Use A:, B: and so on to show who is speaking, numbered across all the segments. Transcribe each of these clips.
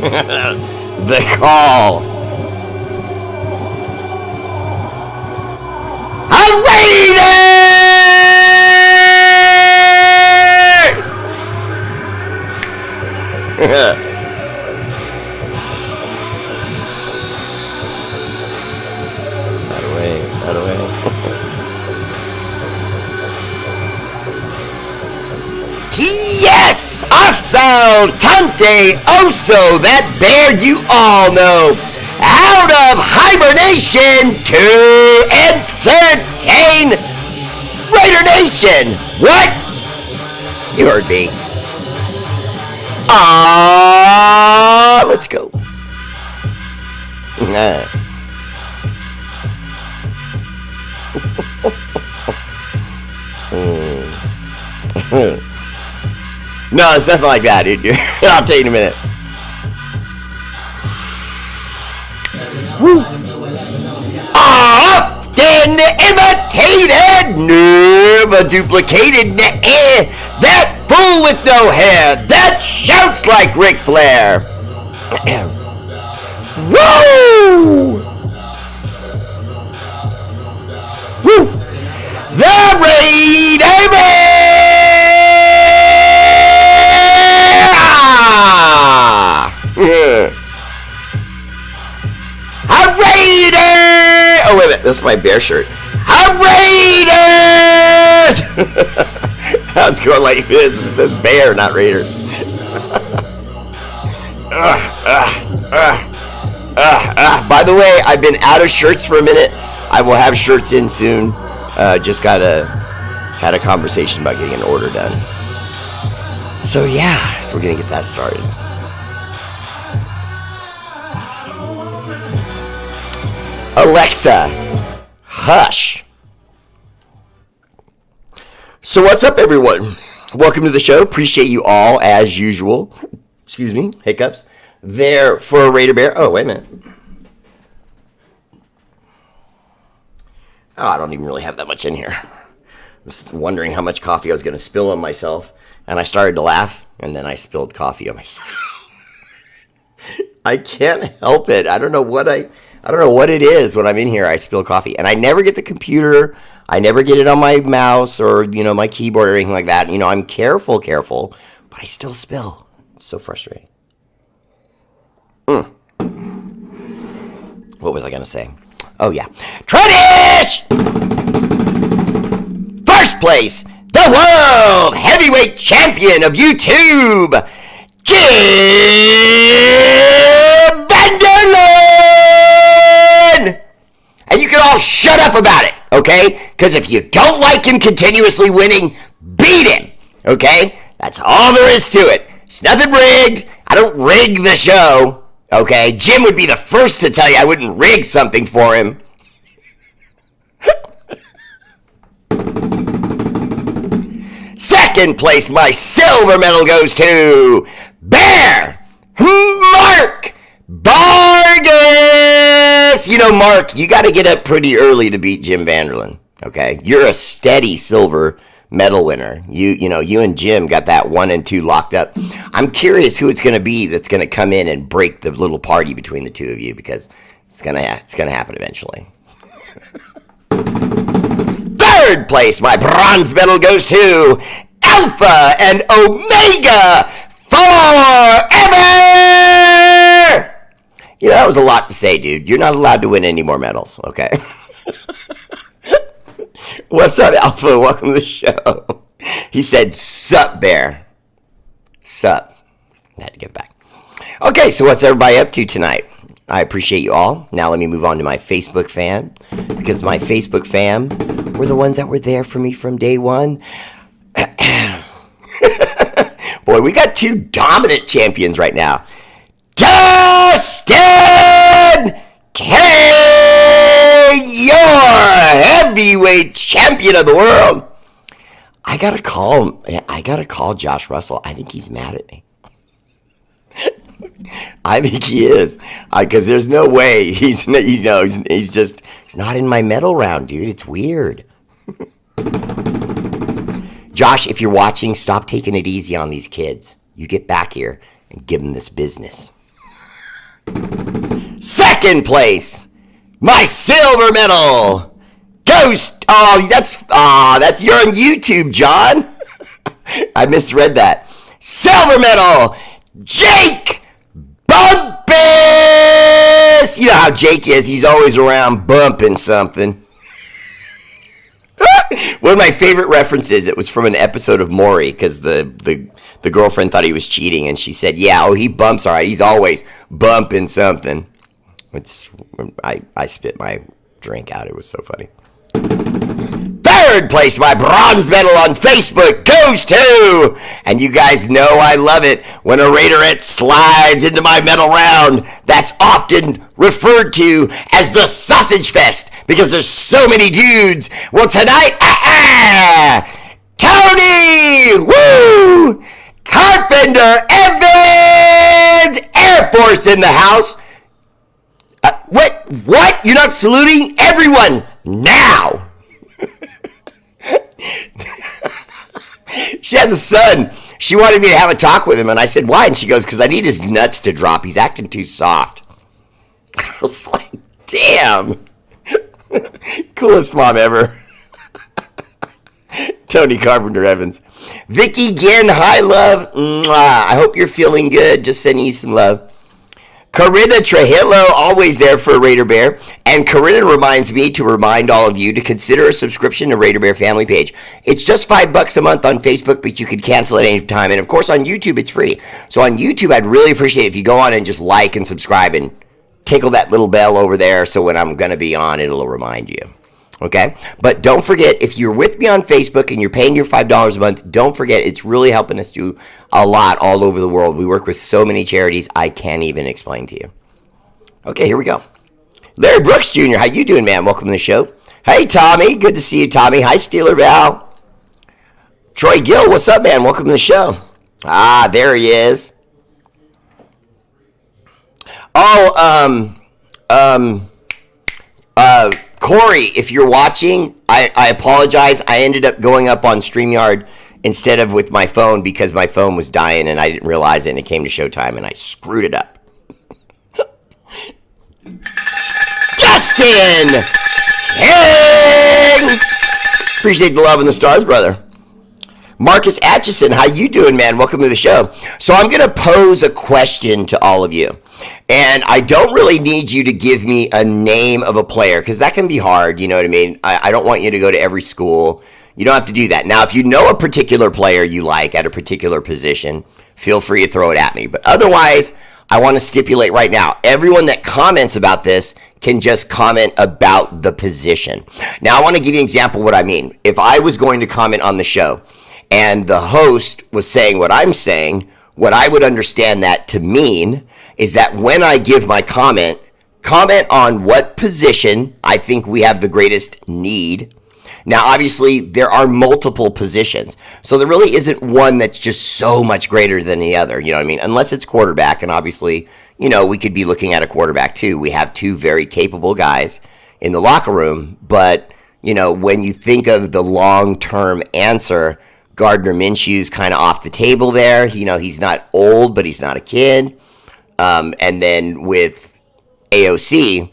A: The call. R8RBEAR! That away. Yes! Awesome! Tante Oso, that bear you all know. Out of hibernation to entertain Raider Nation. What? You heard me. Let's go. No, it's nothing like that, dude. I'll tell you in a minute. Woo. Often imitated, never duplicated. That fool with no hair that shouts like Ric Flair. Woo! Woo! The R8RBEAR! R8RBEAR! Oh, wait a minute. This is my bear shirt. R8RBEAR! I was going like this. It says bear, not Raiders. By the way, I've been out of shirts for a minute. I will have shirts in soon. Just had a conversation about getting an order done. So yeah, so we're gonna get that started. Alexa, hush. So what's up, everyone? Welcome to the show. Appreciate you all, as usual. Excuse me, hiccups. There for R8RBEAR. Oh, wait a minute. Oh, I don't even really have that much in here. I was wondering how much coffee I was going to spill on myself, and I started to laugh, and then I spilled coffee on myself. I can't help it. I don't know what it is when I'm in here. I spill coffee, and I never get the computer. I never get it on my mouse or, my keyboard or anything like that. I'm careful, but I still spill. It's so frustrating. What was I going to say? Oh, yeah. Tradish! First place, the world heavyweight champion of YouTube, Jim Vanderlyn! And you can all shut up about it, okay? Because if you don't like him continuously winning, beat him, okay? That's all there is to it. It's nothing rigged. I don't rig the show. Okay, Jim would be the first to tell you I wouldn't rig something for him. Second place, my silver medal goes to Bear Mark Vargas. Mark, you got to get up pretty early to beat Jim Vanderlyn. Okay, you're a steady silver medal winner. You and Jim got that 1 and 2 locked up. I'm curious who it's going to be that's going to come in and break the little party between the two of you, because it's going to happen eventually. Third place, my bronze medal goes to Alpha and Omega Forever. That was a lot to say, dude. You're not allowed to win any more medals, okay? What's up, Alpha? Welcome to the show. He said, sup, Bear. Sup. I had to get back. Okay, so what's everybody up to tonight? I appreciate you all. Now let me move on to my Facebook fam, because my Facebook fam were the ones that were there for me from day one. Boy, we got two dominant champions right now. Dustin K, your heavyweight champion of the world. I gotta call Josh Russell. I think he's mad at me. I think he is, because there's no way he's not in my medal round, dude. It's weird. Josh, if you're watching, stop taking it easy on these kids. You get back here and give them this business. Second place, my silver medal goes. That's you're on YouTube, John. I misread that. Silver medal, Jake Bumpus. You know how Jake is. He's always around bumping something. One of my favorite references, it was from an episode of Maury, because the girlfriend thought he was cheating, and she said, yeah, he bumps all right. He's always bumping something. I spit my drink out. It was so funny. Third place, my bronze medal on Facebook goes to, and you guys know I love it when a Raiderette slides into my medal round. That's often referred to as the Sausage Fest because there's so many dudes. Well, tonight, Tony, woo, Carpenter, Evans, Air Force in the house. What? You're not saluting everyone now. She has a son. She wanted me to have a talk with him, and I said, why? And she goes, because I need his nuts to drop. He's acting too soft. I was like, damn. Coolest mom ever. Tony Carpenter Evans. Vicky Ginn, hi, love. Mwah. I hope you're feeling good. Just sending you some love. Corinna Trujillo, always there for Raider Bear. And Corinna reminds me to remind all of you to consider a subscription to Raider Bear family page. It's just $5 a month on Facebook, but you can cancel at any time. And of course on YouTube, it's free. So on YouTube, I'd really appreciate it if you go on and just like and subscribe and tickle that little bell over there so when I'm going to be on, it'll remind you. Okay? But don't forget, if you're with me on Facebook and you're paying your $5 a month, don't forget, it's really helping us do a lot all over the world. We work with so many charities, I can't even explain to you. Okay, here we go. Larry Brooks Jr., how you doing, man? Welcome to the show. Hey, Tommy. Good to see you, Tommy. Hi, Steeler Val. Troy Gill, what's up, man? Welcome to the show. Ah, there he is. Corey, if you're watching, I apologize. I ended up going up on StreamYard instead of with my phone because my phone was dying and I didn't realize it and it came to showtime and I screwed it up. Justin King! Appreciate the love and the stars, brother. Marcus Atchison, how you doing, man? Welcome to the show. So I'm going to pose a question to all of you. And I don't really need you to give me a name of a player because that can be hard, you know what I mean? I don't want you to go to every school. You don't have to do that. Now, if you know a particular player you like at a particular position, feel free to throw it at me. But otherwise, I want to stipulate right now, everyone that comments about this can just comment about the position. Now, I want to give you an example of what I mean. If I was going to comment on the show and the host was saying what I'm saying, what I would understand that to mean is that when I give my comment on what position I think we have the greatest need. Now, obviously, there are multiple positions. So there really isn't one that's just so much greater than the other. You know what I mean? Unless it's quarterback. And obviously, you know, we could be looking at a quarterback too. We have two very capable guys in the locker room. But, you know, when you think of the long-term answer, Gardner Minshew's kind of off the table there. You know, he's not old, but he's not a kid. And then with AOC,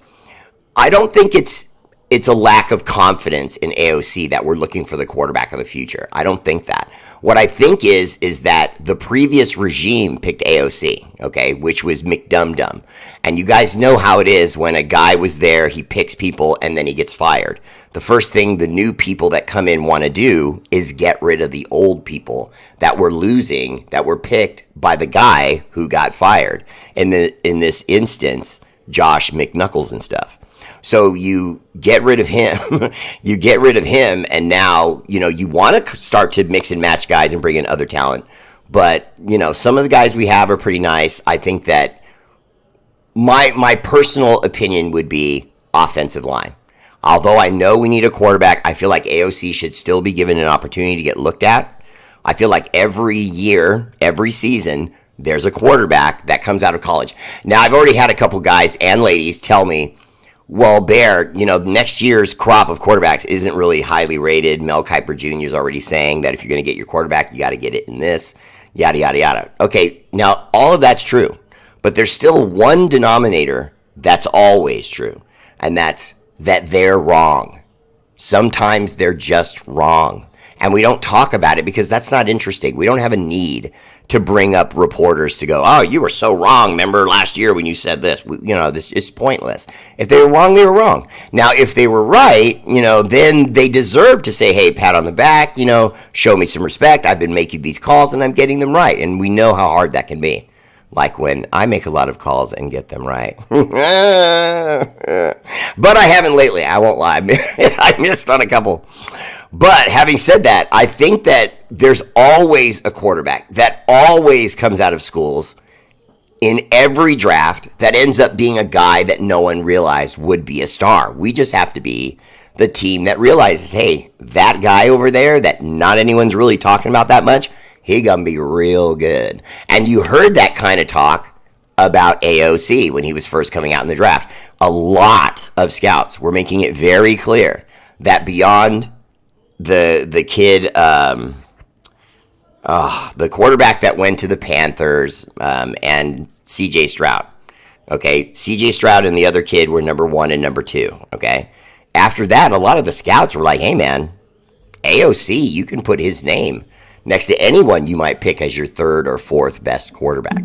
A: I don't think it's a lack of confidence in AOC that we're looking for the quarterback of the future. I don't think that. What I think is that the previous regime picked AOC, okay, which was McDumdum. And you guys know how it is when a guy was there, he picks people, and then he gets fired. The first thing the new people that come in want to do is get rid of the old people that were losing, that were picked by the guy who got fired. In this instance, Josh McKnuckles and stuff. So you get rid of him, and now, you know, you want to start to mix and match guys and bring in other talent. But, you know, some of the guys we have are pretty nice. I think that my personal opinion would be offensive line. Although I know we need a quarterback, I feel like AOC should still be given an opportunity to get looked at. I feel like every year, every season, there's a quarterback that comes out of college. Now, I've already had a couple guys and ladies tell me, well, Bear, you know, next year's crop of quarterbacks isn't really highly rated. Mel Kiper Jr. is already saying that if you're going to get your quarterback, you got to get it in this, yada, yada, yada. Okay, now, all of that's true. But there's still one denominator that's always true, and that's that they're wrong. Sometimes they're just wrong. And we don't talk about it because that's not interesting. We don't have a need to bring up reporters to go, oh, you were so wrong. Remember last year when you said this? This is pointless. If they were wrong, they were wrong. Now, if they were right, then they deserve to say, hey, pat on the back, show me some respect. I've been making these calls and I'm getting them right. And we know how hard that can be. Like when I make a lot of calls and get them right. But I haven't lately. I won't lie. I missed on a couple. But having said that, I think that there's always a quarterback that always comes out of schools in every draft that ends up being a guy that no one realized would be a star. We just have to be the team that realizes, hey, that guy over there that not anyone's really talking about that much, he gonna be real good. And you heard that kind of talk about AOC when he was first coming out in the draft. A lot of scouts were making it very clear that beyond the kid, the quarterback that went to the Panthers, and CJ Stroud. Okay, CJ Stroud and the other kid were number 1 and number 2. Okay, after that, a lot of the scouts were like, hey man, AOC, you can put his name next to anyone you might pick as your 3rd or 4th best quarterback.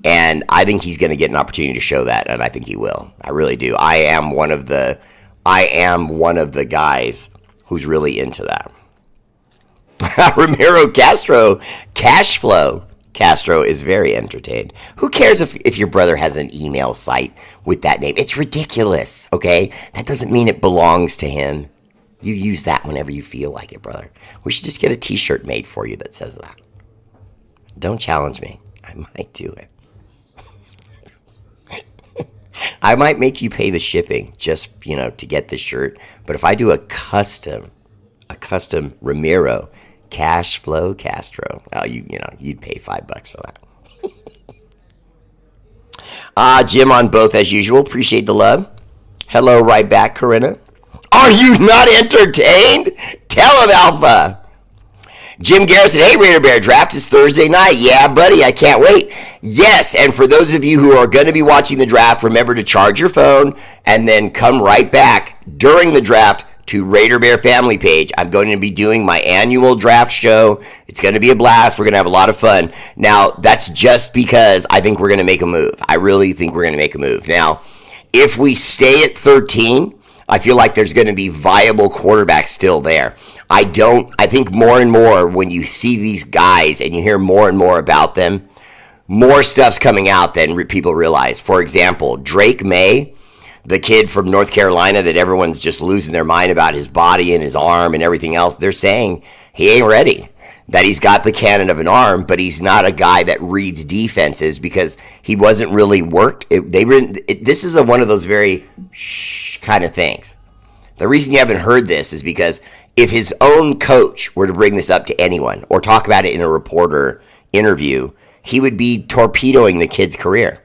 A: And I think he's going to get an opportunity to show that, and I think he will. I really do. I am one of the guys who's really into that. Ramiro Castro, cash flow. Castro is very entertained. Who cares if your brother has an email site with that name? It's ridiculous, okay? That doesn't mean it belongs to him. You use that whenever you feel like it, brother. We should just get a t-shirt made for you that says that. Don't challenge me. I might do it. I might make you pay the shipping just, to get the shirt. But if I do a custom Ramiro cash flow Castro, you'd pay $5 for that. Jim on both as usual. Appreciate the love. Hello, right back, Corinna. Are you not entertained? Tell him, Alpha. Jim Garrison, hey, R8R Bear, draft is Thursday night. Yeah, buddy, I can't wait. Yes, and for those of you who are going to be watching the draft, remember to charge your phone and then come right back during the draft to R8R Bear family page. I'm going to be doing my annual draft show. It's going to be a blast. We're going to have a lot of fun. Now, that's just because I think we're going to make a move. I really think we're going to make a move. Now, if we stay at 13, I feel like there's going to be viable quarterbacks still there. I think more and more when you see these guys and you hear more and more about them, more stuff's coming out than people realize. For example, Drake May, the kid from North Carolina that everyone's just losing their mind about his body and his arm and everything else, they're saying he ain't ready. That he's got the cannon of an arm, but he's not a guy that reads defenses because he wasn't really worked. This is one of those very shh kind of things. The reason you haven't heard this is because if his own coach were to bring this up to anyone or talk about it in a reporter interview, he would be torpedoing the kid's career.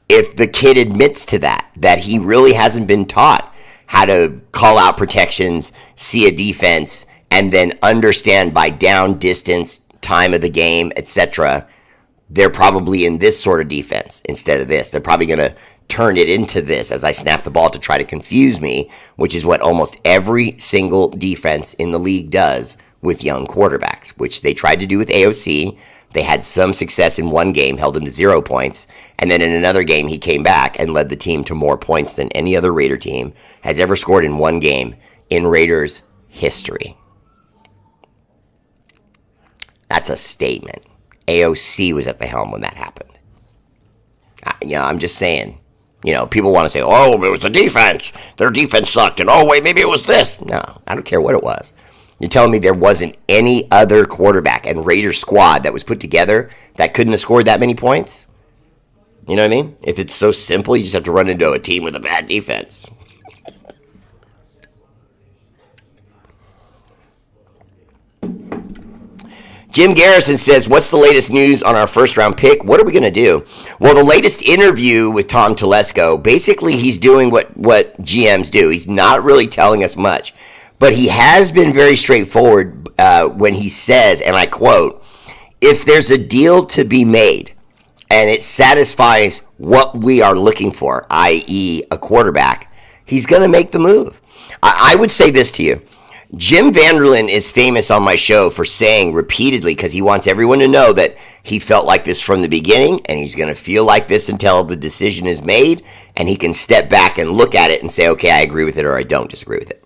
A: If the kid admits to that he really hasn't been taught how to call out protections, see a defense, and then understand by down, distance, time of the game, etc., they're probably in this sort of defense instead of this. They're probably going to turn it into this as I snap the ball to try to confuse me, which is what almost every single defense in the league does with young quarterbacks, which they tried to do with AOC. They had some success in one game, held him to 0 points, and then in another game he came back and led the team to more points than any other Raider team has ever scored in one game in Raiders history. That's a statement. AOC was at the helm when that happened. I'm just saying. People want to say, oh, it was the defense. Their defense sucked. And, oh, wait, maybe it was this. No, I don't care what it was. You're telling me there wasn't any other quarterback and Raider squad that was put together that couldn't have scored that many points? You know what I mean? If it's so simple, you just have to run into a team with a bad defense. Jim Garrison says, what's the latest news on our first-round pick? What are we going to do? Well, the latest interview with Tom Telesco, basically he's doing what GMs do. He's not really telling us much. But he has been very straightforward when he says, and I quote, if there's a deal to be made, and it satisfies what we are looking for, i.e., a quarterback, he's going to make the move. I would say this to you. Jim Vanderlyn is famous on my show for saying repeatedly, because he wants everyone to know that he felt like this from the beginning, and he's going to feel like this until the decision is made, and he can step back and look at it and say, okay, I agree with it or I don't disagree with it.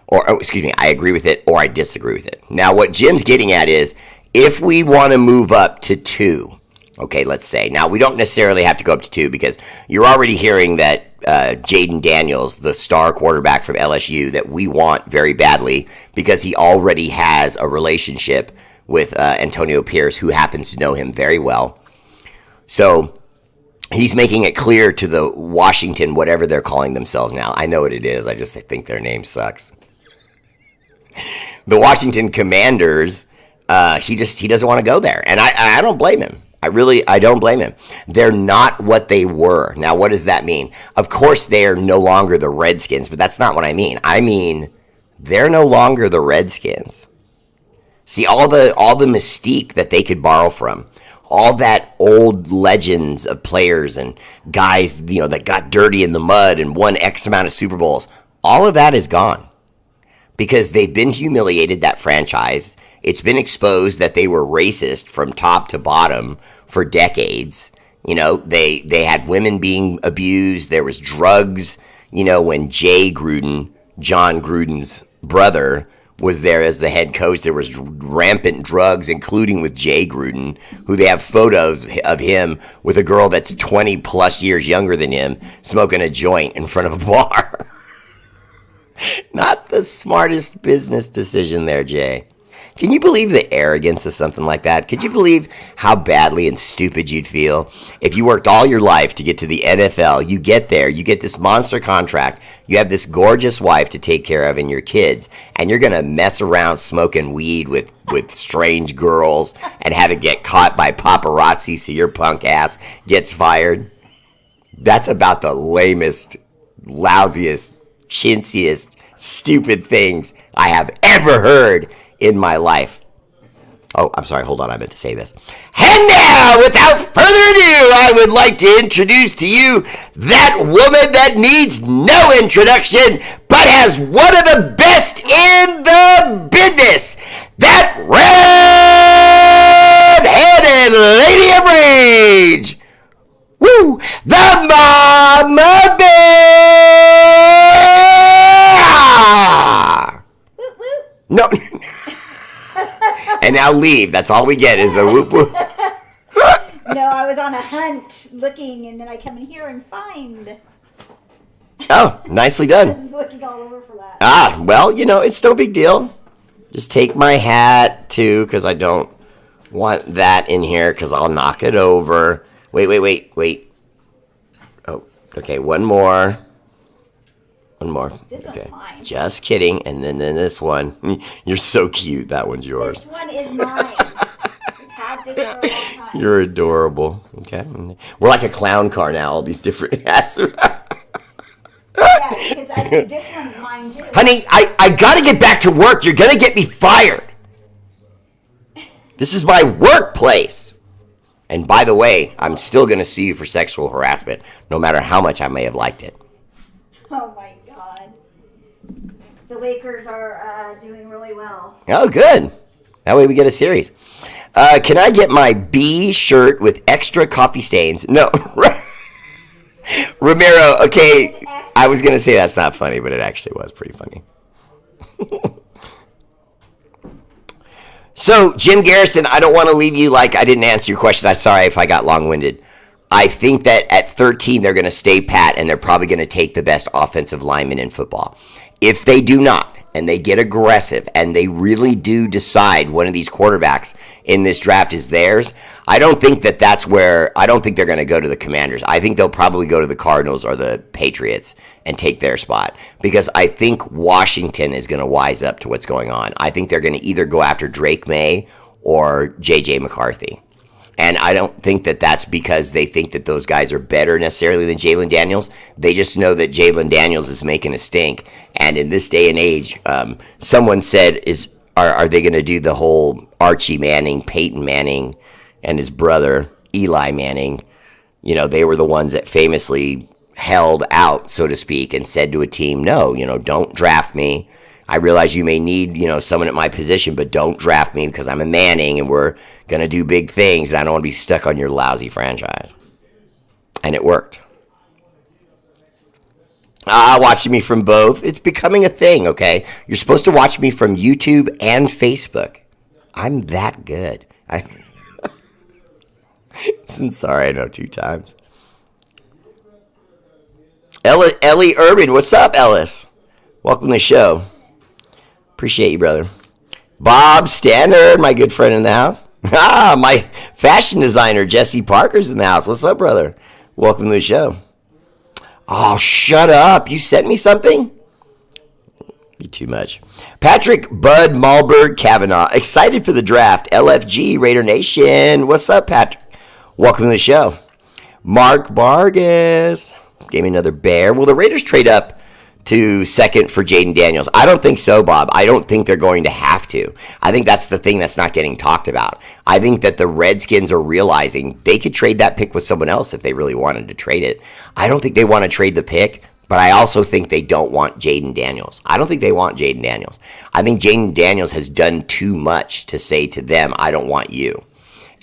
A: Or, excuse me, I agree with it or I disagree with it. Now, what Jim's getting at is, if we want to move up to 2, okay, let's say. Now, we don't necessarily have to go up to 2, because you're already hearing that Jaden Daniels, the star quarterback from LSU that we want very badly, because he already has a relationship with Antonio Pierce, who happens to know him very well. So he's making it clear to the Washington, whatever they're calling themselves now. I know what it is. I just think their name sucks. The Washington Commanders, he doesn't want to go there. And I don't blame him. I don't blame him. They're not what they were. Now, what does that mean? Of course, they are no longer the Redskins, but that's not what I mean. I mean, they're no longer the Redskins. See, all the mystique that they could borrow from, all that old legends of players and guys, that got dirty in the mud and won X amount of Super Bowls, all of that is gone. Because they've been humiliated, that franchise. It's been exposed that they were racist from top to bottom for decades. They had women being abused. There was drugs. When Jay Gruden, John Gruden's brother, was there as the head coach, there was rampant drugs, including with Jay Gruden, who they have photos of him with a girl that's 20 plus years younger than him smoking a joint in front of a bar. Not the smartest business decision there, Jay. Can you believe the arrogance of something like that? Could you believe how badly and stupid you'd feel if you worked all your life to get to the NFL? You get there, you get this monster contract, you have this gorgeous wife to take care of and your kids, and you're going to mess around smoking weed with strange girls and have it get caught by paparazzi so your punk ass gets fired? That's about the lamest, lousiest, chintziest, stupid things I have ever heard in my life. Oh, I'm sorry. Hold on. I meant to say this. And now, without further ado, I would like to introduce to you that woman that needs no introduction, but has one of the best in the business. That red-headed lady of rage. Woo! The Mama Bear! No. And now leave. That's all we get is a whoop whoop.
B: No, I was on a hunt looking, and then I come in here and find.
A: Oh, nicely
B: I
A: done.
B: was looking all over for that.
A: Well, it's no big deal. Just take my hat, too, because I don't want that in here, because I'll knock it over. Wait. Oh, okay, one more.
B: This
A: Okay.
B: one's mine.
A: Just kidding. And then this one. You're so cute. That one's yours.
B: This one is mine. We've had this for a long time.
A: You're adorable. Okay. We're like a clown car now, all these different hats.
B: Yeah, because I think this one's mine too.
A: Honey, I got to get back to work. You're going to get me fired. This is my workplace. And by the way, I'm still going to sue you for sexual harassment, no matter how much I may have liked it.
B: Oh my God. The Lakers are doing really well.
A: Oh, good. That way we get a series. Can I get my B shirt with extra coffee stains? No. Ramiro, okay. I was going to say that's not funny, but it actually was pretty funny. So, Jim Garrison, I don't want to leave you like I didn't answer your question. I'm sorry if I got long-winded. I think that at 13, they're going to stay pat, and they're probably going to take the best offensive lineman in football. If they do not, and they get aggressive, and they really do decide one of these quarterbacks in this draft is theirs, I don't think they're going to go to the Commanders. I think they'll probably go to the Cardinals or the Patriots and take their spot, because I think Washington is going to wise up to what's going on. I think they're going to either go after Drake May or J.J. McCarthy. And I don't think that that's because they think that those guys are better necessarily than Jalen Daniels. They just know that Jalen Daniels is making a stink. And in this day and age, someone said, are they going to do the whole Archie Manning, Peyton Manning, and his brother Eli Manning, they were the ones that famously held out, so to speak, and said to a team, no, don't draft me. I realize you may need, someone at my position, but don't draft me because I'm a Manning and we're going to do big things and I don't want to be stuck on your lousy franchise. And it worked. Watching me from both. It's becoming a thing, okay? You're supposed to watch me from YouTube and Facebook. I'm that good. Sorry, I know 2 times. Ellie Urban, what's up, Ellis? Welcome to the show. Appreciate you, brother. Bob Standard, my good friend in the house. My fashion designer, Jesse Parker's in the house. What's up, brother? Welcome to the show. Oh, shut up. You sent me something? Be too much. Patrick Bud Malberg Kavanaugh, excited for the draft. LFG Raider Nation. What's up, Patrick? Welcome to the show. Mark Vargas gave me another bear. Will the Raiders trade up to second for Jaden Daniels? I don't think so, Bob. I don't think they're going to have to. I think that's the thing that's not getting talked about. I think that the Redskins are realizing they could trade that pick with someone else if they really wanted to trade it. I don't think they want to trade the pick, but I also think they don't want Jaden Daniels. I don't think they want Jaden Daniels. I think Jaden Daniels has done too much to say to them, I don't want you.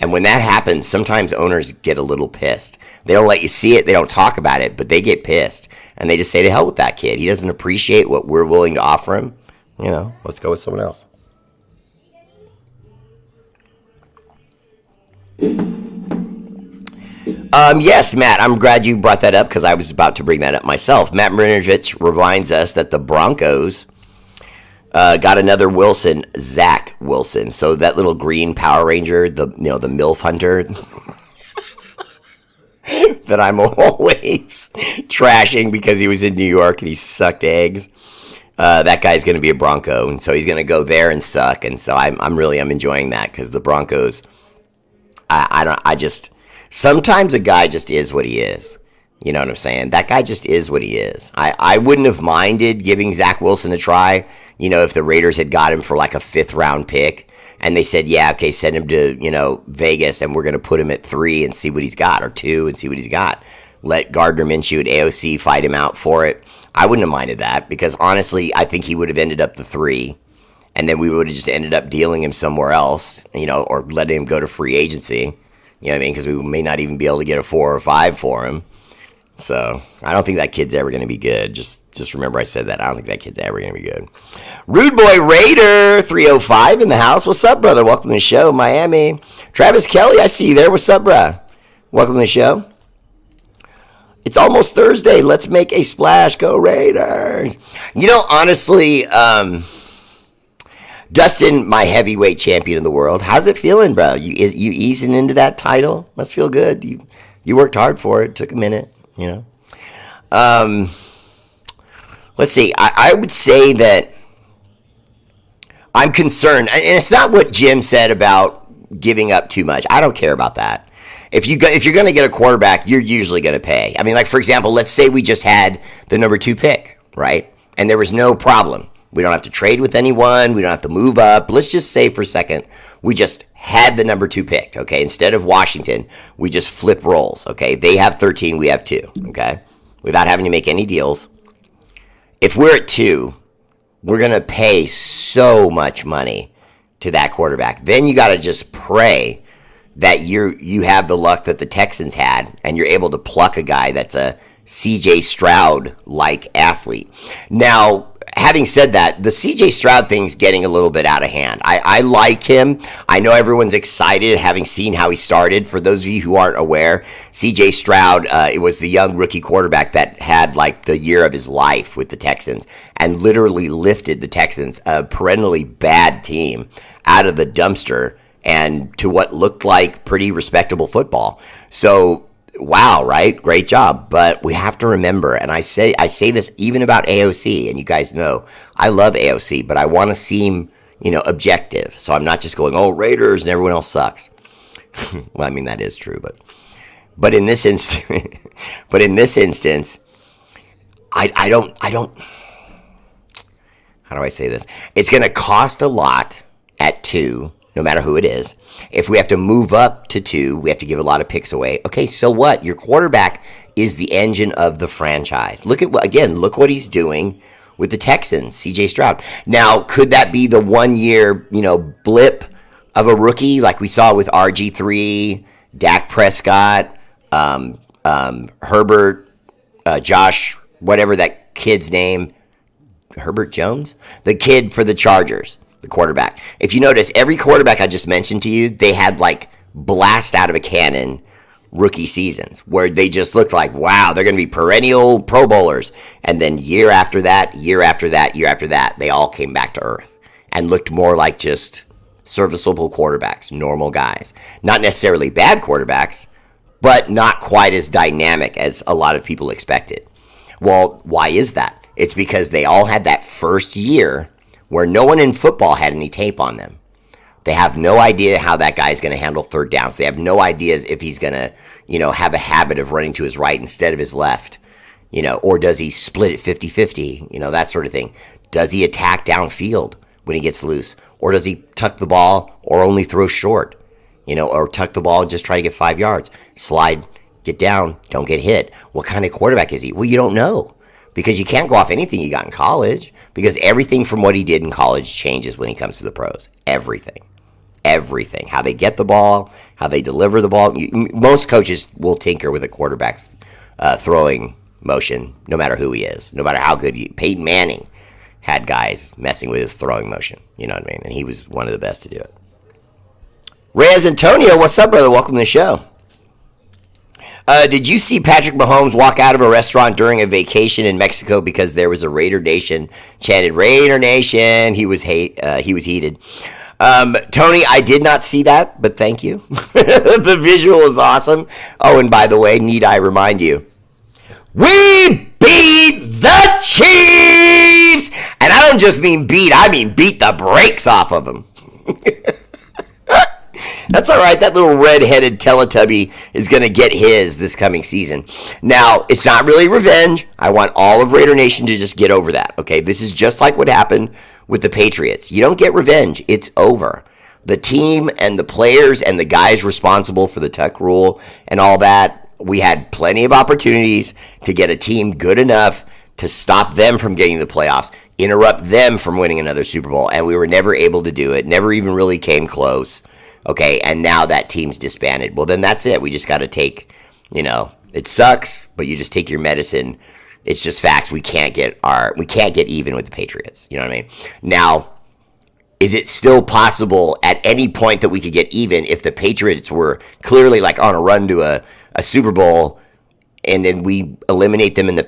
A: And when that happens, sometimes owners get a little pissed. They don't let you see it. They don't talk about it, but they get pissed. And they just say, to hell with that kid. He doesn't appreciate what we're willing to offer him. Let's go with someone else. Yes, Matt, I'm glad you brought that up because I was about to bring that up myself. Matt Marinovich reminds us that the Broncos got another Wilson, Zach Wilson. So that little green Power Ranger, the MILF hunter that I'm always trashing because he was in New York and he sucked eggs. That guy's going to be a Bronco, and so he's going to go there and suck. And so I'm enjoying that because the Broncos. Sometimes a guy just is what he is. You know what I'm saying? That guy just is what he is. I wouldn't have minded giving Zach Wilson a try, if the Raiders had got him for like a 5th round pick and they said, yeah, okay, send him to, Vegas and we're going to put him at 3 and see what he's got, or 2 and see what he's got. Let Gardner Minshew at AOC fight him out for it. I wouldn't have minded that because honestly, I think he would have ended up the 3 and then we would have just ended up dealing him somewhere else, or letting him go to free agency. You know what I mean? Because we may not even be able to get a 4 or 5 for him. So I don't think that kid's ever going to be good. Just remember I said that. I don't think that kid's ever going to be good. Rude Boy Raider 305 in the house. What's up, brother? Welcome to the show, Miami. Travis Kelly, I see you there. What's up, bruh? Welcome to the show. It's almost Thursday. Let's make a splash. Go Raiders. Honestly, Dustin, my heavyweight champion of the world, how's it feeling, bro? You easing into that title? Must feel good. You worked hard for it. Took a minute, Let's see. I would say that I'm concerned, and it's not what Jim said about giving up too much. I don't care about that. If you're going to get a quarterback, you're usually going to pay. I mean, like, for example, let's say we just had the number 2 pick, right? And there was no problem. We don't have to trade with anyone. We don't have to move up. Let's just say for a second, we just had the number 2 pick, okay? Instead of Washington, we just flip roles, okay? They have 13, we have 2, okay? Without having to make any deals. If we're at 2, we're going to pay so much money to that quarterback. Then you got to just pray that you have the luck that the Texans had, and you're able to pluck a guy that's a C.J. Stroud-like athlete. Now, having said that, the C.J. Stroud thing's getting a little bit out of hand. I like him. I know everyone's excited having seen how he started. For those of you who aren't aware, C.J. Stroud, it was the young rookie quarterback that had like the year of his life with the Texans and literally lifted the Texans, a perennially bad team, out of the dumpster and to what looked like pretty respectable football. So, wow, right? Great job. But we have to remember, and I say this even about AOC, and you guys know, I love AOC, but I want to seem, objective. So I'm not just going, oh, Raiders and everyone else sucks. Well, I mean, that is true, but in this instance, I don't, how do I say this? It's going to cost a lot at 2 no matter who it is. If we have to move up to 2, we have to give a lot of picks away. Okay, so what? Your quarterback is the engine of the franchise. Look what he's doing with the Texans, CJ Stroud. Now, could that be the 1 year, blip of a rookie like we saw with RG3, Dak Prescott, Herbert, Josh, whatever that kid's name, Herbert Jones? The kid for the Chargers, the quarterback. If you notice, every quarterback I just mentioned to you, they had like blast out of a cannon rookie seasons where they just looked like, wow, they're going to be perennial Pro Bowlers. And then year after that, they all came back to earth and looked more like just serviceable quarterbacks, normal guys. Not necessarily bad quarterbacks, but not quite as dynamic as a lot of people expected. Well, why is that? It's because they all had that first year where no one in football had any tape on them. They have no idea how that guy's going to handle third downs. They have no ideas if he's going to, have a habit of running to his right instead of his left, or does he split it 50-50, that sort of thing. Does he attack downfield when he gets loose? Or does he tuck the ball or only throw short, or tuck the ball and just try to get 5 yards? Slide, get down, don't get hit. What kind of quarterback is he? Well, you don't know because you can't go off anything you got in college because everything from what he did in college changes when he comes to the pros. Everything. How they get the ball, how they deliver the ball. Most coaches will tinker with a quarterback's throwing motion, no matter who he is, no matter how good Peyton Manning had guys messing with his throwing motion. You know what I mean? And he was one of the best to do it. Reyes Antonio, what's up, brother? Welcome to the show. Did you see Patrick Mahomes walk out of a restaurant during a vacation in Mexico because there was a Raider Nation chanted Raider Nation? He was heated. Tony, I did not see that, but thank you. The visual is awesome. Oh, and by the way, need I remind you, we beat the Chiefs! And I don't just mean beat, I mean beat the brakes off of them. That's all right. That little red-headed Teletubby is going to get his this coming season. Now, it's not really revenge. I want all of Raider Nation to just get over that, okay? This is just like what happened with the Patriots. You don't get revenge. It's over. The team and the players and the guys responsible for the tuck rule and all that, we had plenty of opportunities to get a team good enough to stop them from getting the playoffs, interrupt them from winning another Super Bowl, and we were never able to do it. Never even really came close. Okay, and now that team's disbanded. Well, then that's it. We just got to take, it sucks, but you just take your medicine. It's just facts. We can't get even with the Patriots. You know what I mean? Now, is it still possible at any point that we could get even if the Patriots were clearly like on a run to a Super Bowl and then we eliminate them in the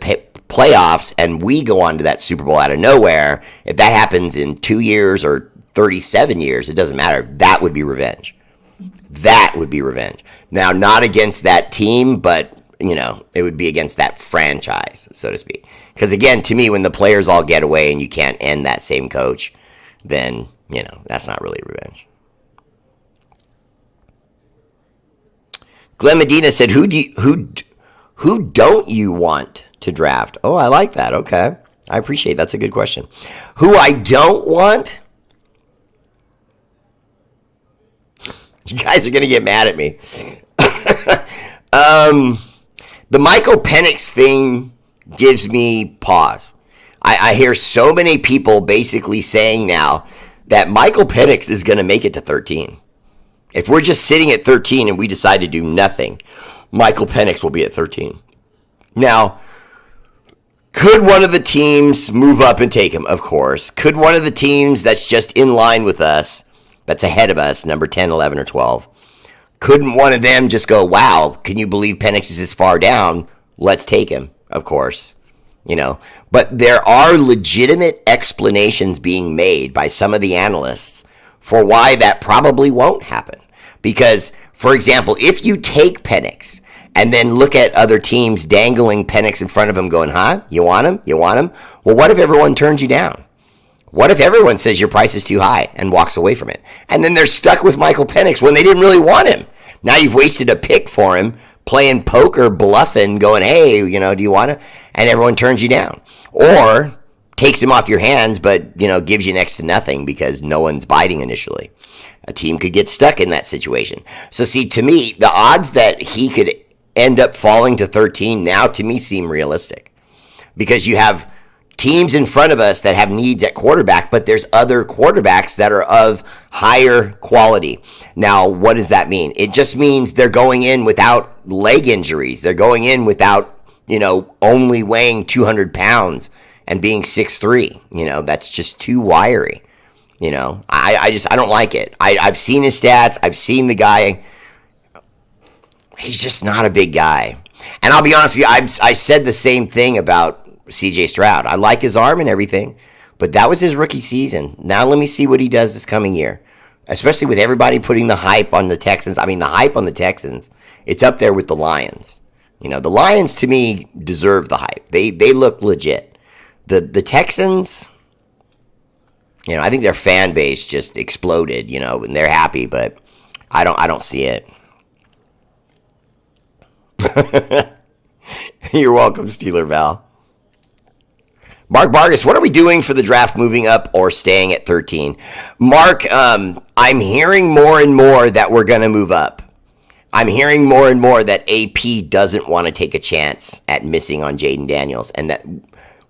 A: playoffs and we go on to that Super Bowl out of nowhere? If that happens in 2 years or 37 years, it doesn't matter. That would be revenge. That would be revenge. Now, not against that team, but, it would be against that franchise, so to speak. Because, again, to me, when the players all get away and you can't end that same coach, then, that's not really revenge. Glenn Medina said, who don't you want to draft? Oh, I like that. Okay. I appreciate it. That's a good question. Who I don't want? You guys are going to get mad at me. The Michael Penix thing gives me pause. I hear so many people basically saying now that Michael Penix is going to make it to 13. If we're just sitting at 13 and we decide to do nothing, Michael Penix will be at 13. Now, could one of the teams move up and take him? Of course. Could one of the teams that's just in line with us, that's ahead of us, number 10, 11, or 12, couldn't one of them just go, wow, can you believe Penix is this far down? Let's take him, of course. But there are legitimate explanations being made by some of the analysts for why that probably won't happen. Because, for example, if you take Penix and then look at other teams dangling Penix in front of him going, huh? You want him? You want him? Well, what if everyone turns you down? What if everyone says your price is too high and walks away from it? And then they're stuck with Michael Penix when they didn't really want him. Now you've wasted a pick for him, playing poker, bluffing, going, hey, do you want to? And everyone turns you down. Or takes him off your hands, but, gives you next to nothing because no one's biting initially. A team could get stuck in that situation. So see, to me, the odds that he could end up falling to 13 now to me seem realistic, because you have teams in front of us that have needs at quarterback, but there's other quarterbacks that are of higher quality. Now, what does that mean? It just means they're going in without leg injuries. They're going in without, only weighing 200 pounds and being 6'3". That's just too wiry. I don't like it. I've seen his stats. I've seen the guy. He's just not a big guy. And I'll be honest with you, I said the same thing about CJ Stroud. I like his arm and everything, but that was his rookie season. Now let me see what he does this coming year, especially with everybody putting the hype on the Texans. I mean, the hype on the Texans, it's up there with the Lions. The Lions, to me, deserve the hype. They look legit. The Texans, I think their fan base just exploded, and they're happy, but I don't see it. You're welcome, Steeler Val. Mark Vargas, what are we doing for the draft, moving up or staying at 13? Mark, I'm hearing more and more that we're going to move up. I'm hearing more and more that AP doesn't want to take a chance at missing on Jaden Daniels, and that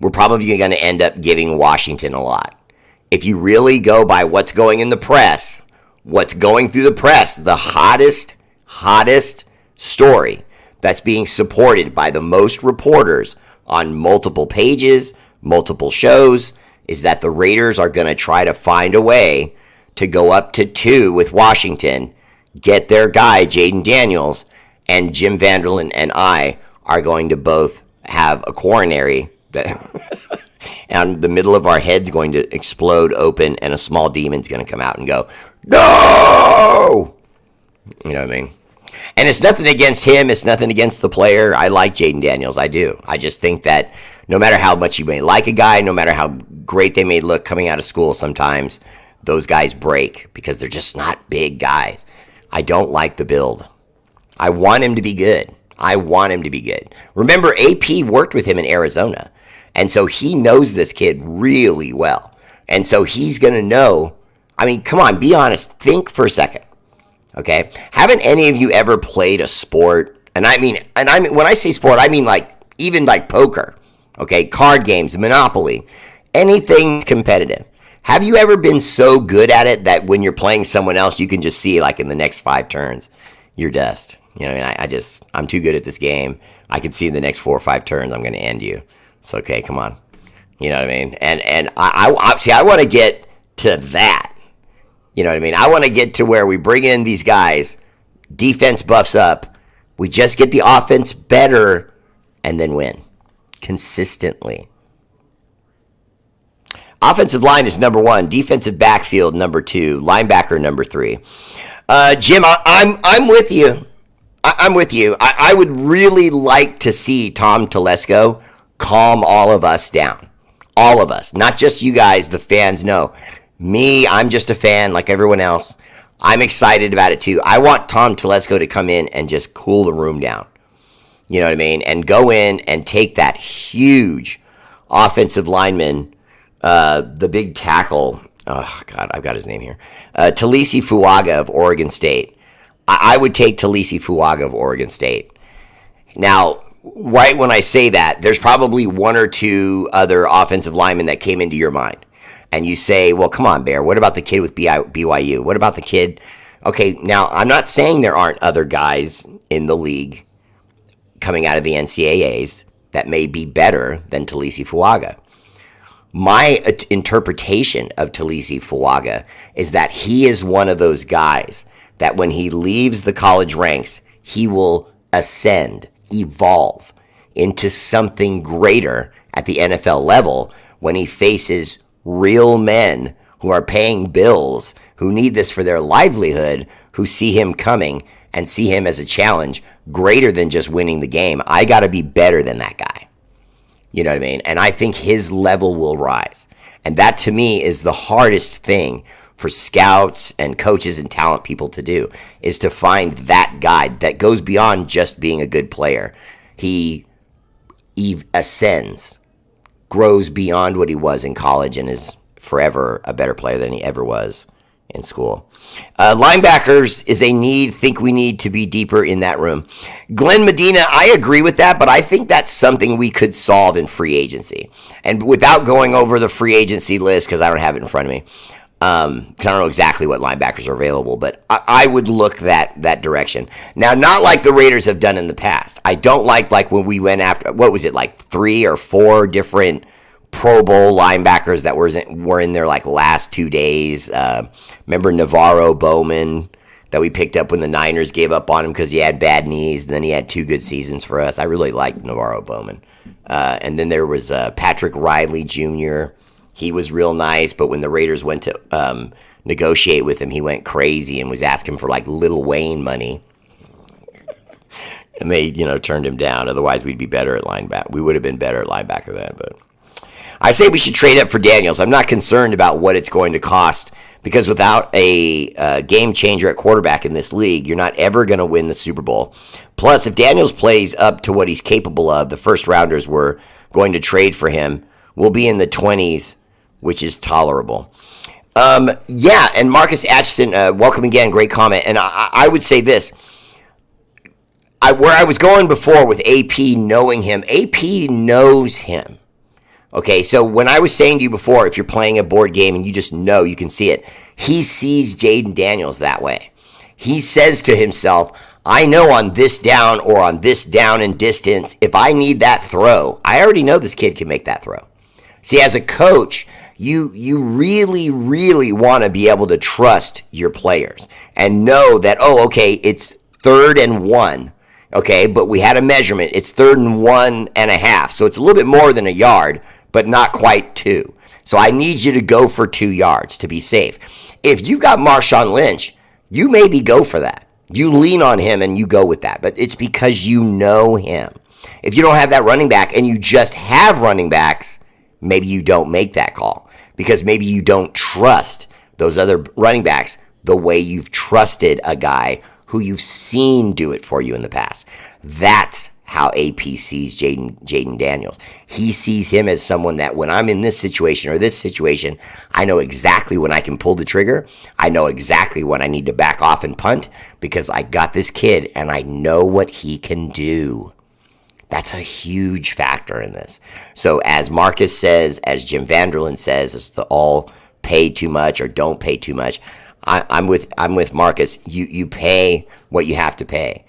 A: we're probably going to end up giving Washington a lot. If you really go by what's going in the press, what's going through the press, the hottest story that's being supported by the most reporters on multiple pages, multiple shows, is that the Raiders are going to try to find a way to go up to 2 with Washington, get their guy, Jaden Daniels, and Jim Vanderland and I are going to both have a coronary that and the middle of our head's going to explode open, and a small demon's going to come out and go, no! You know what I mean? And it's nothing against him. It's nothing against the player. I like Jaden Daniels. I do. I just think that no matter how much you may like a guy, no matter how great they may look coming out of school, sometimes those guys break because they're just not big guys. I don't like the build. I want him to be good. Remember, AP worked with him in Arizona, and so he knows this kid really well. And so he's going to know. I mean, come on, be honest. Think for a second. Okay? Haven't any of you ever played a sport? And I mean when I say sport, I mean even poker. Okay? Card games, Monopoly, anything competitive. Have you ever been so good at it that when you're playing someone else, you can just see in the next 5 turns, you're dust? I'm too good at this game. I can see in the next 4 or 5 turns, I'm going to end you. So, okay, come on. You know what I mean? And I want to get to that. You know what I mean? I want to get to where we bring in these guys, defense buffs up, we just get the offense better, and then win consistently. Offensive line is number 1. Defensive backfield, number 2. Linebacker, number 3. Jim, I'm with you. I'm with you. I would really like to see Tom Telesco calm all of us down. All of us. Not just you guys, the fans. No. Me, I'm just a fan like everyone else. I'm excited about it too. I want Tom Telesco to come in and just cool the room down. You know what I mean? And go in and take that huge offensive lineman, the big tackle. Oh, God, I've got his name here. Talisi Fuaga of Oregon State. I would take Talisi Fuaga of Oregon State. Now, right when I say that, there's probably 1 or 2 other offensive linemen that came into your mind. And you say, well, come on, Bear. What about the kid with BYU? What about the kid? Okay, now, I'm not saying there aren't other guys in the league coming out of the NCAAs that may be better than Talisi Fuaga. My interpretation of Talisi Fuaga is that he is one of those guys that when he leaves the college ranks, he will ascend, evolve into something greater at the NFL level when he faces real men who are paying bills, who need this for their livelihood, who see him coming and see him as a challenge greater than just winning the game. I got to be better than that guy. You know what I mean? And I think his level will rise. And that, to me, is the hardest thing for scouts and coaches and talent people to do, is to find that guy that goes beyond just being a good player. He ascends, grows beyond what he was in college, and is forever a better player than he ever was in school. Linebackers is a need. Think we need to be deeper in that room. Glenn Medina, I agree with that, but I think that's something we could solve in free agency. And without going over the free agency list, because I don't have it in front of me, because I don't know exactly what linebackers are available, but I would look that direction. Now, not like the Raiders have done in the past. I don't like when we went after, what was it, like 3 or 4 different Pro Bowl linebackers that were in their like last 2 days. Remember Navarro Bowman that we picked up when the Niners gave up on him because he had bad knees, and then he had 2 good seasons for us. I really liked Navarro Bowman. And then there was Patrick Riley Jr. He was real nice, but when the Raiders went to negotiate with him, he went crazy and was asking for like Lil Wayne money. And they, turned him down. Otherwise, we'd be better at linebacker. We would have been better at linebacker then, but I say we should trade up for Daniels. I'm not concerned about what it's going to cost because without a game changer at quarterback in this league, you're not ever going to win the Super Bowl. Plus, if Daniels plays up to what he's capable of, the first rounders we're going to trade for him will be in the 20s, which is tolerable. And Marcus Atchison, welcome again. Great comment. And I would say this. Where I was going before with AP knowing him, AP knows him. Okay, so when I was saying to you before, if you're playing a board game and you just know, you can see it, he sees Jaden Daniels that way. He says to himself, I know on this down or on this down and distance, if I need that throw, I already know this kid can make that throw. See, as a coach, you really, really want to be able to trust your players and know that, it's 3rd and 1. Okay, but we had a measurement. It's 3rd and 1.5. So it's a little bit more than a yard, but not quite 2. So I need you to go for 2 yards to be safe. If you got Marshawn Lynch, you maybe go for that. You lean on him and you go with that. But it's because you know him. If you don't have that running back and you just have running backs, maybe you don't make that call. Because maybe you don't trust those other running backs the way you've trusted a guy who you've seen do it for you in the past. That's how AP sees Jaden Daniels. He sees him as someone that when I'm in this situation or this situation, I know exactly when I can pull the trigger. I know exactly when I need to back off and punt because I got this kid and I know what he can do. That's a huge factor in this. So as Marcus says, as Jim Vanderland says, as the all pay too much or don't pay too much, I'm with Marcus. You pay what you have to pay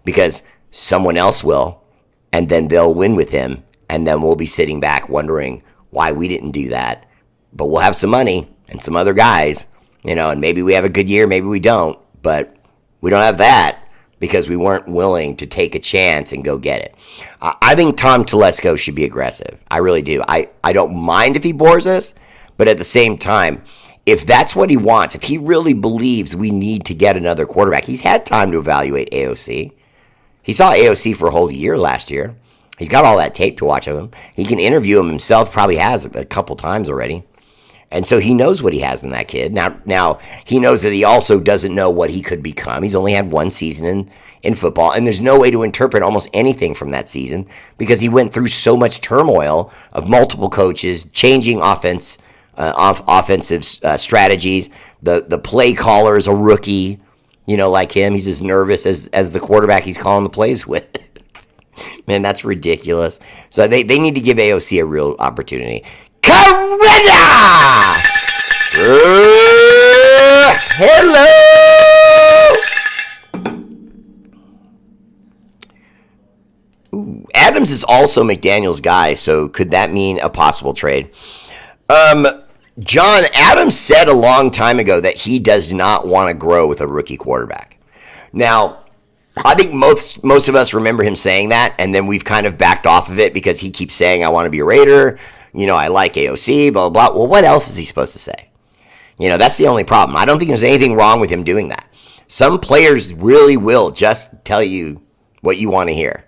A: because someone else will, and then they'll win with him, and then we'll be sitting back wondering why we didn't do that. But we'll have some money and some other guys, and maybe we have a good year, maybe we don't, but we don't have that because we weren't willing to take a chance and go get it. I think Tom Telesco should be aggressive. I really do. I don't mind if he bores us, but at the same time, if that's what he wants, if he really believes we need to get another quarterback, he's had time to evaluate AOC. He saw AOC for a whole year last year. He's got all that tape to watch of him. He can interview him himself, probably has a couple times already. And so he knows what he has in that kid. Now he knows that he also doesn't know what he could become. He's only had 1 season in football, and there's no way to interpret almost anything from that season because he went through so much turmoil of multiple coaches, changing offensive strategies. The play caller is a rookie, like him. He's as nervous as the quarterback he's calling the plays with. Man, that's ridiculous. So they need to give AOC a real opportunity. Coretta! Hello! Ooh, Adams is also McDaniel's guy, so could that mean a possible trade? John, Adams said a long time ago that he does not want to grow with a rookie quarterback. Now, I think most of us remember him saying that, and then we've kind of backed off of it because he keeps saying, I want to be a Raider, I like AOC, blah, blah, blah. Well, what else is he supposed to say? That's the only problem. I don't think there's anything wrong with him doing that. Some players really will just tell you what you want to hear.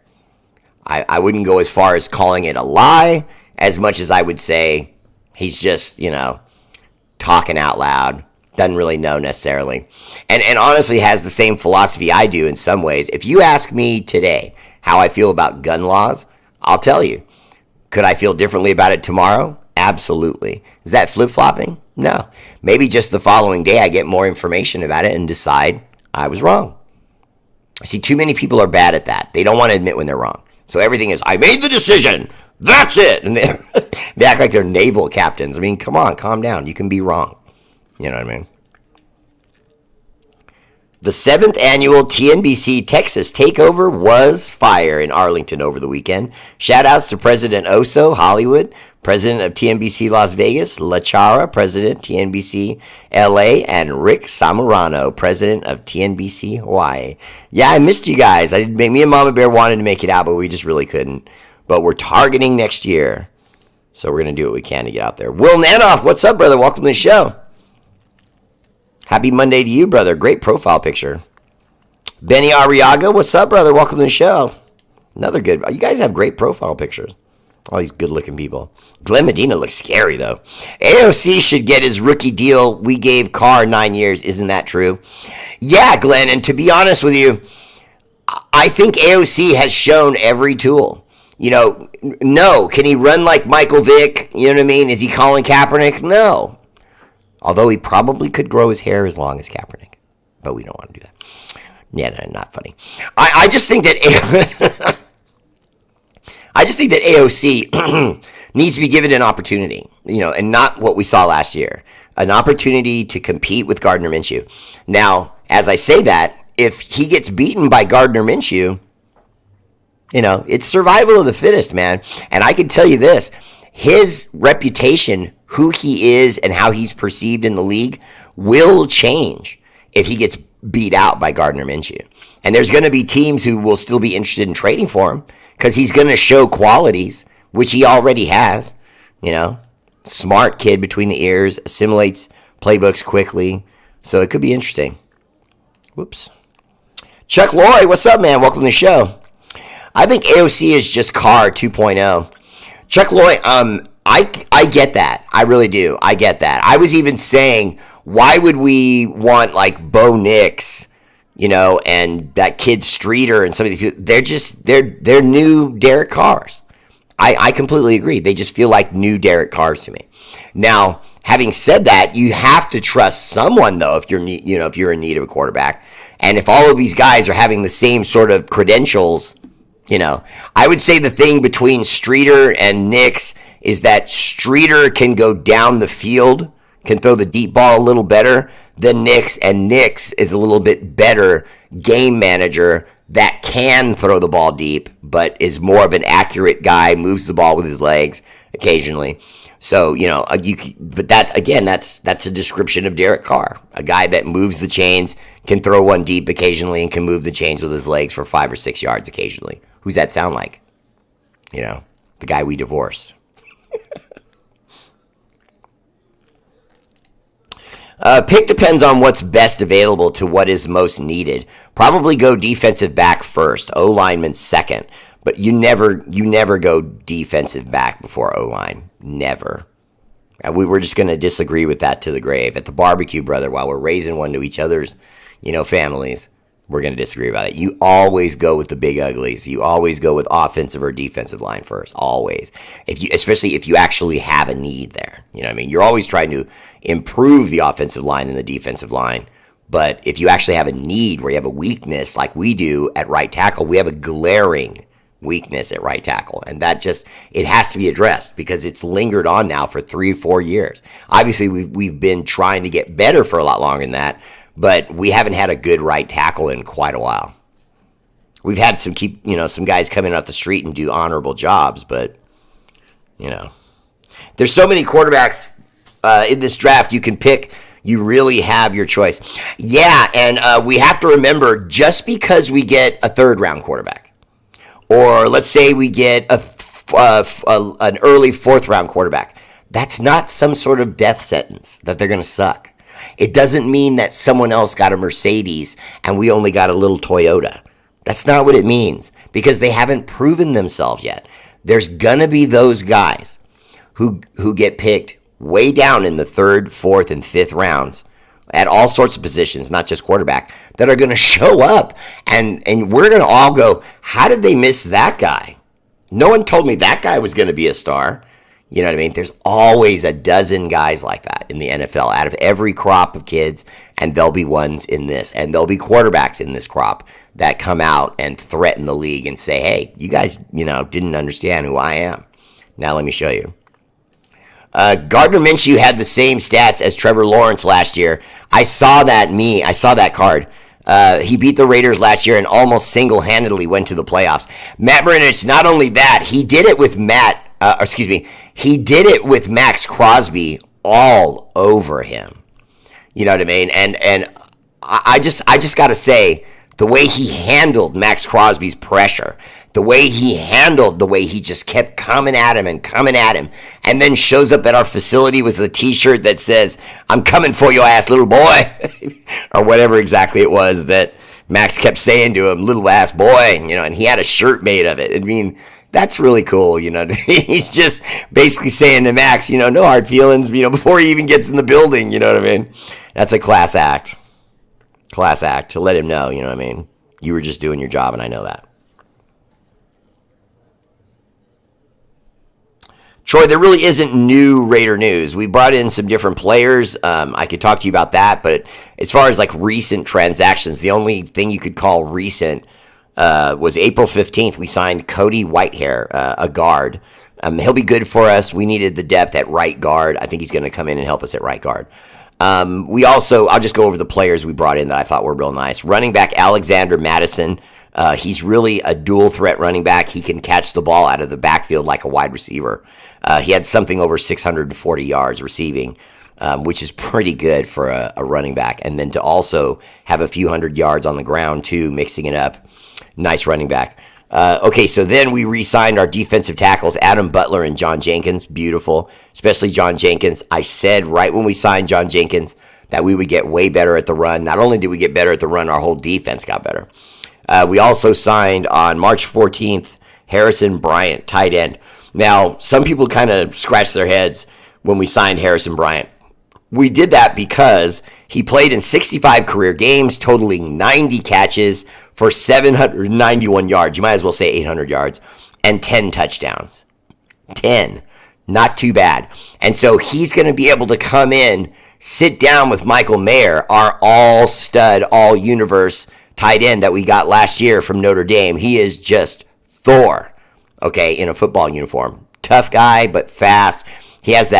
A: I wouldn't go as far as calling it a lie as much as I would say he's just, talking out loud. Doesn't really know necessarily. And honestly has the same philosophy I do in some ways. If you ask me today how I feel about gun laws, I'll tell you. Could I feel differently about it tomorrow? Absolutely. Is that flip-flopping? No. Maybe just the following day I get more information about it and decide I was wrong. I see too many people are bad at that. They don't want to admit when they're wrong. So everything is, I made the decision. That's it. And they act like they're naval captains. I mean, come on, calm down. You can be wrong. You know what I mean? The 7th annual TNBC Texas Takeover was fire in Arlington over the weekend. Shout outs to President Oso, Hollywood, President of TNBC Las Vegas, LaChara, President TNBC LA, and Rick Samurano, President of TNBC Hawaii. Yeah, I missed you guys. Me and Mama Bear wanted to make it out, but we just really couldn't. But we're targeting next year. So we're going to do what we can to get out there. Will Nanoff, what's up, brother? Welcome to the show. Happy Monday to you, brother. Great profile picture. Benny Arriaga, what's up, brother? Welcome to the show. Another good. You guys have great profile pictures. All these good-looking people. Glenn Medina looks scary, though. AOC should get his rookie deal. We gave Carr 9 years. Isn't that true? Yeah, Glenn, and to be honest with you, I think AOC has shown every tool. You know, no. Can he run like Michael Vick? You know what I mean? Is he Colin Kaepernick? No. Although he probably could grow his hair as long as Kaepernick. But we don't want to do that. Yeah, no, not funny. I just think that AOC needs to be given an opportunity, you know, and not what we saw last year. An opportunity to compete with Gardner Minshew. Now, as I say that, if he gets beaten by Gardner Minshew, you know, it's survival of the fittest, man. And I can tell you this, his reputation, who he is and how he's perceived in the league will change if he gets beat out by Gardner Minshew. And there's going to be teams who will still be interested in trading for him because he's going to show qualities, which he already has. You know, smart kid between the ears, assimilates playbooks quickly. So it could be interesting. Whoops. Chuck Lloyd, what's up, man? Welcome to the show. I think AOC is just Carr 2.0. Chuck Lloyd, I get that. I really do. I get that. I was even saying, why would we want like Bo Nix, you know, and that kid Streeter and some of these people? They're new Derek Carrs. I completely agree. They just feel like new Derek Carrs to me. Now, having said that, you have to trust someone though if you're in need of a quarterback, and if all of these guys are having the same sort of credentials. You know, I would say the thing between Streeter and Nix is that Streeter can go down the field, can throw the deep ball a little better than Nix, and Nix is a little bit better game manager that can throw the ball deep, but is more of an accurate guy, moves the ball with his legs occasionally. So, you know, but that, again, that's a description of Derek Carr, a guy that moves the chains, can throw one deep occasionally, and can move the chains with his legs for 5 or 6 yards occasionally. Who's that sound like? You know, the guy we divorced. Pick depends on what's best available to what is most needed. Probably go defensive back first, O-lineman second. But you never go defensive back before O-line. Never. And we were just going to disagree with that to the grave. At the barbecue, brother, while we're raising one to each other's, you know, families, we're going to disagree about it. You always go with the big uglies. You always go with offensive or defensive line first. Always. Especially if you actually have a need there. You know what I mean? You're always trying to improve the offensive line and the defensive line. But if you actually have a need where you have a weakness like we do at right tackle, we have a glaring weakness at right tackle. And that it has to be addressed because it's lingered on now for 3 or 4 years. Obviously, we've been trying to get better for a lot longer than that. But we haven't had a good right tackle in quite a while. We've had some guys come in off the street and do honorable jobs, but, you know. There's so many quarterbacks in this draft you can pick. You really have your choice. Yeah, and we have to remember, just because we get a third-round quarterback, or let's say we get an early fourth-round quarterback, that's not some sort of death sentence that they're going to suck. It doesn't mean that someone else got a Mercedes and we only got a little Toyota. That's not what it means because they haven't proven themselves yet. There's going to be those guys who get picked way down in the 3rd, 4th, and 5th rounds at all sorts of positions, not just quarterback, that are going to show up. And we're going to all go, how did they miss that guy? No one told me that guy was going to be a star. You know what I mean? There's always a dozen guys like that in the NFL out of every crop of kids, and there'll be ones in this, and there'll be quarterbacks in this crop that come out and threaten the league and say, hey, you guys, didn't understand who I am. Now let me show you. Gardner Minshew had the same stats as Trevor Lawrence last year. I saw that card. He beat the Raiders last year and almost single-handedly went to the playoffs. Matt Brenich, not only that, he did it with he did it with Max Crosby all over him. You know what I mean? And I just got to say, the way he handled Max Crosby's pressure, the way he just kept coming at him, and then shows up at our facility with a T-shirt that says, I'm coming for your ass, little boy, or whatever exactly it was that Max kept saying to him, little ass boy, and he had a shirt made of it. I mean, that's really cool, He's just basically saying to Max, no hard feelings, before he even gets in the building, you know what I mean? That's a class act. To let him know, you know what I mean? You were just doing your job, and I know that. Troy, there really isn't new Raider news. We brought in some different players. I could talk to you about that, but as far as like recent transactions, the only thing you could call recent was April 15th. We signed Cody Whitehair, a guard. He'll be good for us. We needed the depth at right guard. I think he's going to come in and help us at right guard. I'll just go over the players we brought in that I thought were real nice. Running back Alexander Madison. He's really a dual threat running back. He can catch the ball out of the backfield like a wide receiver. He had something over 640 yards receiving, which is pretty good for a running back. And then to also have a few hundred yards on the ground too, mixing it up. Nice running back. Okay, so then we re-signed our defensive tackles, Adam Butler and John Jenkins. Beautiful, especially John Jenkins. I said right when we signed John Jenkins that we would get way better at the run. Not only did we get better at the run, our whole defense got better. We also signed on March 14th, Harrison Bryant, tight end. Now, some people kind of scratched their heads when we signed Harrison Bryant. We did that because he played in 65 career games, totaling 90 catches for 791 yards. You might as well say 800 yards, and 10 touchdowns. 10. Not too bad. And so he's going to be able to come in, sit down with Michael Mayer, our all-stud, all-universe tight end that we got last year from Notre Dame. He is just Thor, okay, in a football uniform. Tough guy, but fast. He has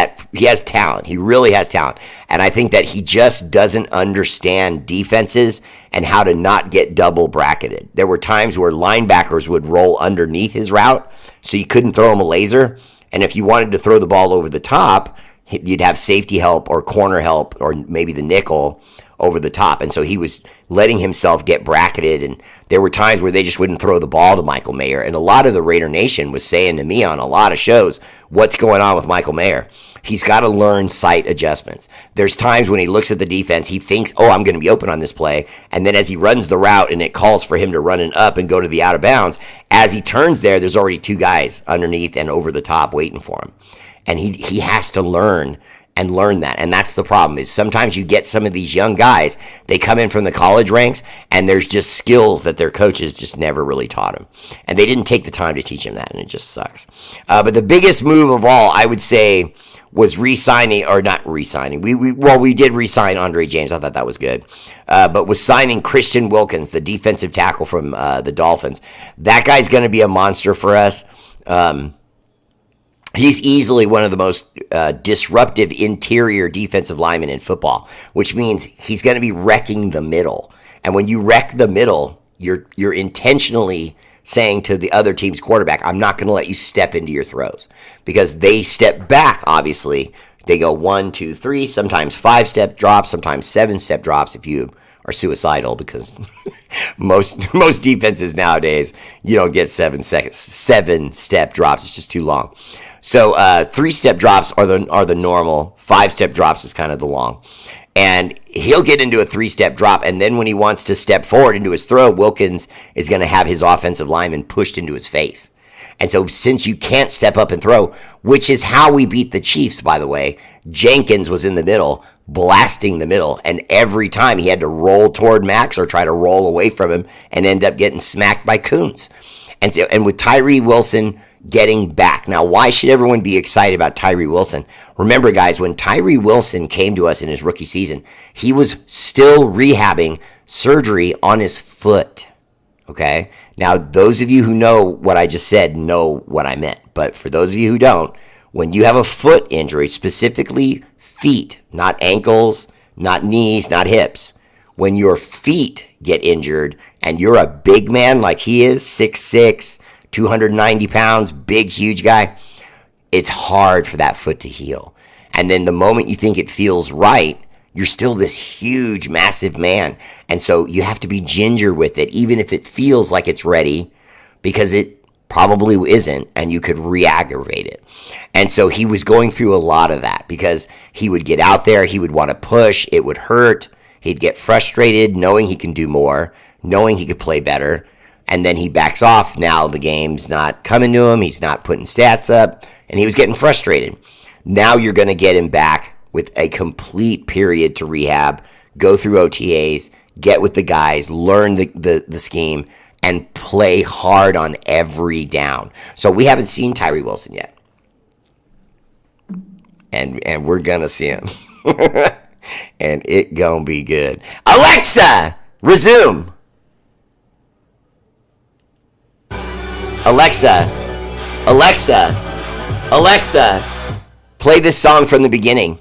A: talent. He really has talent. And I think that he just doesn't understand defenses and how to not get double bracketed. There were times where linebackers would roll underneath his route, so you couldn't throw him a laser. And if you wanted to throw the ball over the top, you'd have safety help or corner help or maybe the nickel over the top. And so he was letting himself get bracketed, and there were times where they just wouldn't throw the ball to Michael Mayer. And a lot of the Raider Nation was saying to me on a lot of shows, what's going on with Michael Mayer? He's got to learn sight adjustments. There's times when he looks at the defense, he thinks, oh, I'm going to be open on this play. And then as he runs the route and it calls for him to run it up and go to the out of bounds, as he turns there's already two guys underneath and over the top waiting for him. And he has to learn that. And that's the problem, is sometimes you get some of these young guys, they come in from the college ranks, and there's just skills that their coaches just never really taught them. And they didn't take the time to teach them that, and it just sucks. But the biggest move of all, I would say, was re-signing, or not re-signing. We did re-sign Andre James. I thought that was good. But was signing Christian Wilkins, the defensive tackle from the Dolphins. That guy's going to be a monster for us. He's easily one of the most disruptive interior defensive linemen in football, which means he's going to be wrecking the middle. And when you wreck the middle, you're intentionally saying to the other team's quarterback, I'm not going to let you step into your throws, because they step back, obviously. They go 1, 2, 3, sometimes 5-step drops, sometimes 7-step drops if you are suicidal, because most defenses nowadays, you don't get 7-step drops. It's just too long. So 3-step drops are the normal. 5-step drops is kind of the long. And he'll get into a 3-step drop, and then when he wants to step forward into his throw, Wilkins is going to have his offensive lineman pushed into his face. And so since you can't step up and throw, which is how we beat the Chiefs, by the way, Jenkins was in the middle, blasting the middle, and every time he had to roll toward Max or try to roll away from him and end up getting smacked by Kuntz. And with Tyree Wilson, getting back. Now, why should everyone be excited about Tyree Wilson? Remember, guys, when Tyree Wilson came to us in his rookie season, he was still rehabbing surgery on his foot. Okay? Now, those of you who know what I just said know what I meant. But for those of you who don't, when you have a foot injury, specifically feet, not ankles, not knees, not hips, when your feet get injured and you're a big man like he is, 6'6", 290 pounds, big, huge guy, it's hard for that foot to heal. And then the moment you think it feels right, you're still this huge, massive man. And so you have to be ginger with it, even if it feels like it's ready, because it probably isn't, and you could re-aggravate it. And so he was going through a lot of that because he would get out there, he would want to push, it would hurt, he'd get frustrated knowing he can do more, knowing he could play better, and then he backs off. Now the game's not coming to him, he's not putting stats up, and he was getting frustrated. Now you're going to get him back with a complete period to rehab, go through OTAs, get with the guys, learn the scheme, and play hard on every down. So we haven't seen Tyree Wilson yet. And we're going to see him. And it going to be good. Alexa, resume. Alexa, play this song from the beginning.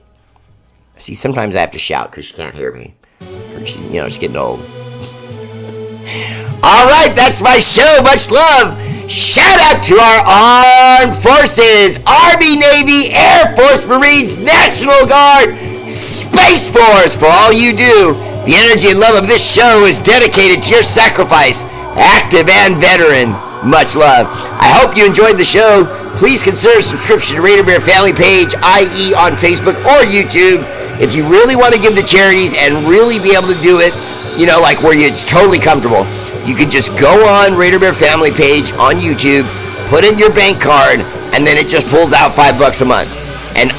A: See, sometimes I have to shout because she can't hear me. She's getting old. All right, that's my show. Much love. Shout out to our armed forces, Army, Navy, Air Force, Marines, National Guard, Space Force, for all you do. The energy and love of this show is dedicated to your sacrifice, active and veteran. Much love. I hope you enjoyed the show. Please consider subscription to R8RBEAR family page, i.e. on Facebook or YouTube. If you really want to give to charities and really be able to do it, like where it's totally comfortable, you can just go on R8RBEAR family page on YouTube, put in your bank card, and then it just pulls out $5 a month. And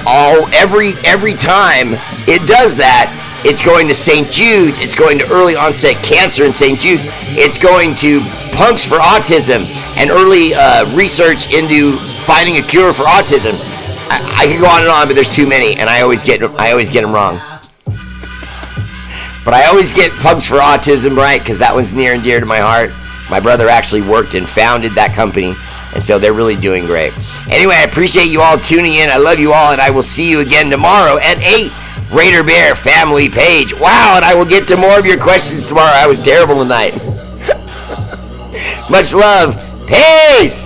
A: every time it does that, it's going to St. Jude's, it's going to early onset cancer in St. Jude's, it's going to Punks for Autism and early research into finding a cure for autism. I can go on and on, but there's too many, and I always get them wrong. But I always get Punks for Autism right, because that one's near and dear to my heart. My brother actually worked and founded that company, and so they're really doing great. Anyway, I appreciate you all tuning in. I love you all, and I will see you again tomorrow at 8. R8RBEAR family page. Wow, and I will get to more of your questions tomorrow. I was terrible tonight. Much love. Peace.